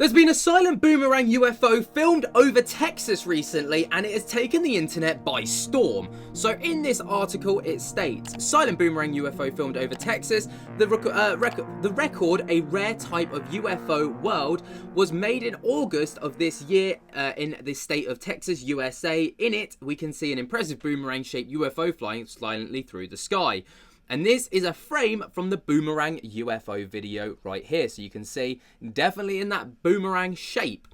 There's been a silent boomerang UFO filmed over Texas recently, and it has taken the internet by storm. So in this article it states, silent boomerang UFO filmed over Texas, the record, a rare type of UFO world, was made in August of this year in the state of Texas, USA. In it, we can see an impressive boomerang-shaped UFO flying silently through the sky. And this is a frame from the boomerang UFO video right here. So you can see definitely in that boomerang shape.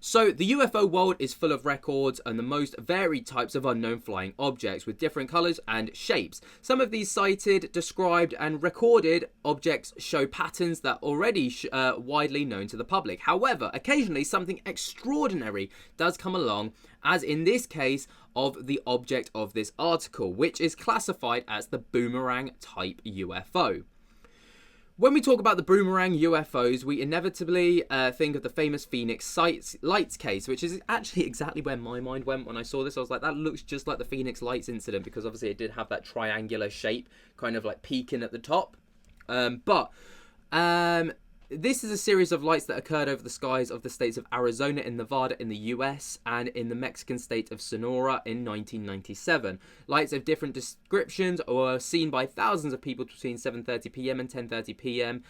So the UFO world is full of records and the most varied types of unknown flying objects with different colours and shapes. Some of these cited, described and recorded objects show patterns that are already widely known to the public. However, occasionally something extraordinary does come along, as in this case of the object of this article, which is classified as the boomerang type UFO. When we talk about the boomerang UFOs, we inevitably think of the famous Phoenix Lights case, which is actually exactly where my mind went when I saw this. I was like, that looks just like the Phoenix Lights incident, because obviously it did have that triangular shape, kind of like peaking at the top. This is a series of lights that occurred over the skies of the states of Arizona and Nevada in the US and in the Mexican state of Sonora in 1997. Lights of different descriptions were seen by thousands of people between 7:30 p.m. and 10:30 p.m.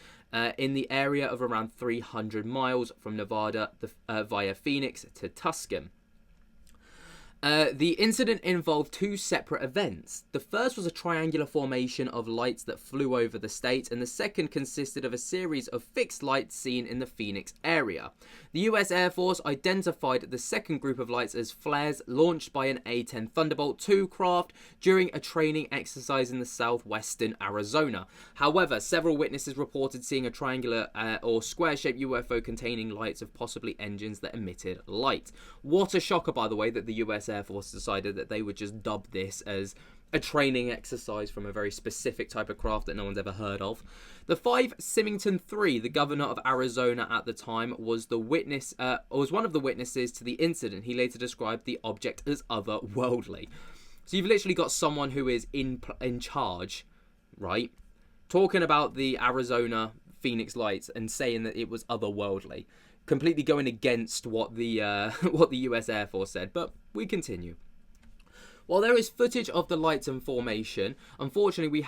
In the area of around 300 miles from Nevada via Phoenix to Tucson. The incident involved two separate events. The first was a triangular formation of lights that flew over the state, and the second consisted of a series of fixed lights seen in the Phoenix area. The US Air Force identified the second group of lights as flares launched by an A-10 Thunderbolt II craft during a training exercise in the southwestern Arizona. However, several witnesses reported seeing a triangular or square-shaped UFO containing lights of possibly engines that emitted light. What a shocker, by the way, that the US Air Force decided that they would just dub this as a training exercise from a very specific type of craft that no one's ever heard of. The 5 Symington 3, the governor of Arizona at the time, was one of the witnesses to the incident. He later described the object as otherworldly. So you've literally got someone who is in charge, right, talking about the Arizona Phoenix Lights and saying that it was otherworldly, completely going against what the US Air Force said. But we continue. While there is footage of the lights and formation, unfortunately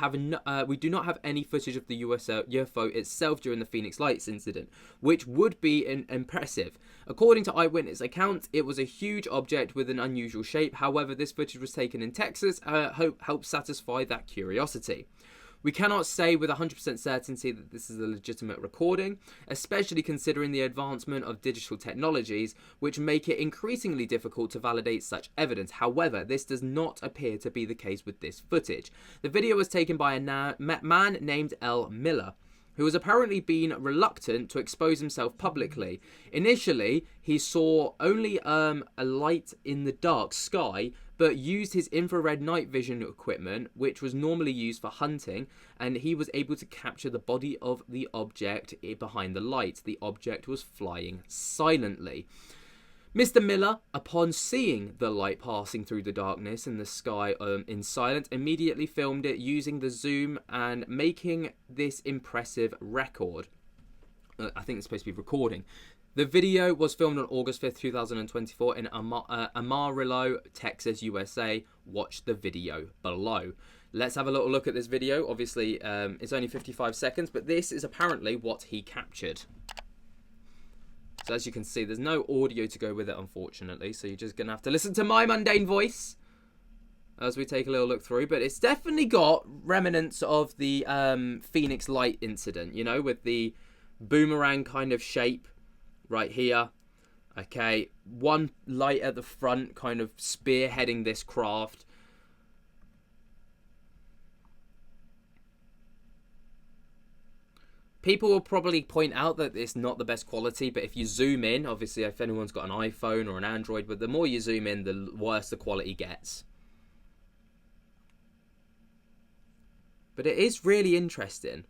we do not have any footage of the UFO itself during the Phoenix Lights incident, which would be impressive. According to eyewitness accounts, it was a huge object with an unusual shape. However, this footage was taken in Texas, helped satisfy that curiosity. We cannot say with 100% certainty that this is a legitimate recording, especially considering the advancement of digital technologies, which make it increasingly difficult to validate such evidence. However, this does not appear to be the case with this footage. The video was taken by a man named L. Miller, who has apparently been reluctant to expose himself publicly. Initially, he saw only a light in the dark sky, but used his infrared night vision equipment, which was normally used for hunting, and he was able to capture the body of the object behind the light. The object was flying silently. Mr. Miller, upon seeing the light passing through the darkness in the sky in silence, immediately filmed it using the zoom and making this impressive record. I think it's supposed to be recording. The video was filmed on August 5th, 2024 in Amarillo, Texas, USA. Watch the video below. Let's have a little look at this video. Obviously, it's only 55 seconds, but this is apparently what he captured. So as you can see, there's no audio to go with it, unfortunately. So you're just going to have to listen to my mundane voice as we take a little look through. But it's definitely got remnants of the Phoenix Light incident, you know, with the boomerang kind of shape right here. Okay, one light at the front kind of spearheading this craft. People will probably point out that it's not the best quality, but if you zoom in, obviously if anyone's got an iPhone or an Android, but the more you zoom in, the worse the quality gets. But it is really interesting.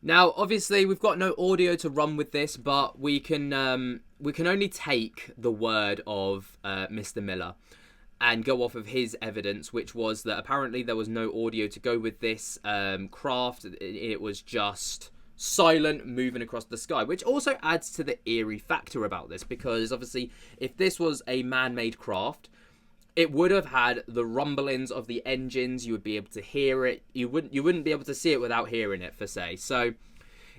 Now, obviously, we've got no audio to run with this, but we can we can only take the word of Mr. Miller and go off of his evidence, which was that apparently there was no audio to go with this craft. It was just silent, moving across the sky, which also adds to the eerie factor about this, because obviously if this was a man-made craft, it would have had the rumblings of the engines. You would be able to hear it. You wouldn't be able to see it without hearing it, for say. So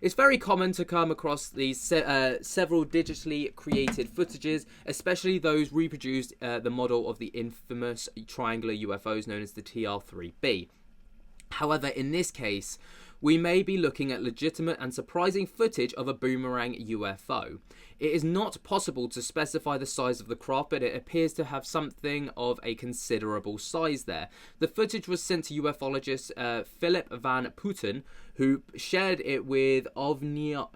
it's very common to come across these several digitally created footages, especially those reproduced the model of the infamous triangular UFOs known as the TR-3B. However, in this case, we may be looking at legitimate and surprising footage of a boomerang UFO. It is not possible to specify the size of the craft, but it appears to have something of a considerable size there. The footage was sent to ufologist Philip Van Putten, who shared it with Ovniologia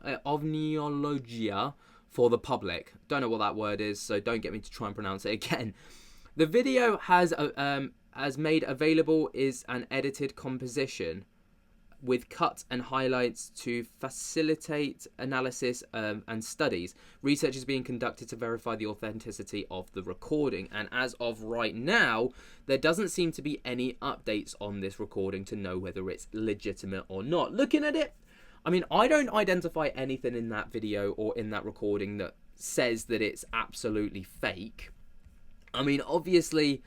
for the public. Don't know what that word is, so don't get me to try and pronounce it again. The video has made available is an edited composition with cuts and highlights to facilitate analysis and studies. Research is being conducted to verify the authenticity of the recording, and as of right now, there doesn't seem to be any updates on this recording to know whether it's legitimate or not. Looking at it, I mean, I don't identify anything in that video or in that recording that says that it's absolutely fake. I mean, obviously,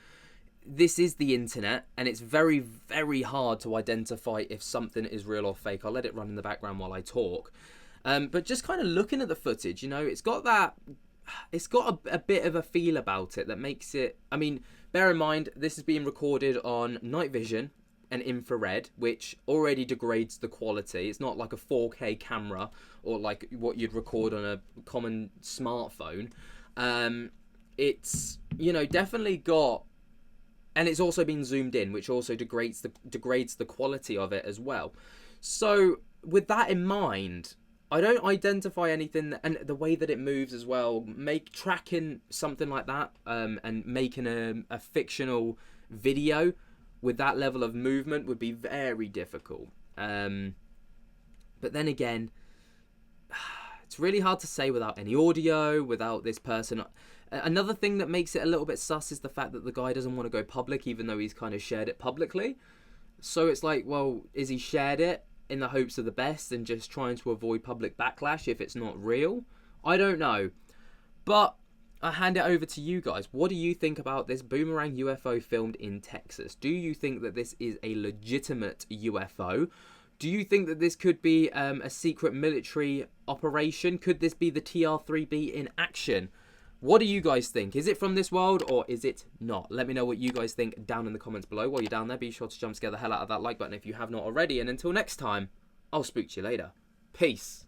this is the internet, and it's very, very hard to identify if something is real or fake. I'll let it run in the background while I talk. But just kind of looking at the footage, you know, it's got a bit of a feel about it that makes it, I mean, bear in mind, this is being recorded on night vision and infrared, which already degrades the quality. It's not like a 4K camera or like what you'd record on a common smartphone. It's, you know, definitely got, and it's also been zoomed in, which also degrades the quality of it as well. So with that in mind, I don't identify anything, and the way that it moves as well, tracking something like that, and making a fictional video with that level of movement would be very difficult. But then again, it's really hard to say without any audio, without this person. Another thing that makes it a little bit sus is the fact that the guy doesn't want to go public, even though he's kind of shared it publicly. So it's like, well, is he shared it in the hopes of the best and just trying to avoid public backlash if it's not real? I don't know. But I hand it over to you guys. What do you think about this boomerang UFO filmed in Texas? Do you think that this is a legitimate UFO? Do you think that this could be a secret military operation? Could this be the TR-3B in action? What do you guys think? Is it from this world or is it not? Let me know what you guys think down in the comments below. While you're down there, be sure to jump scare the hell out of that like button if you have not already. And until next time, I'll spook to you later. Peace.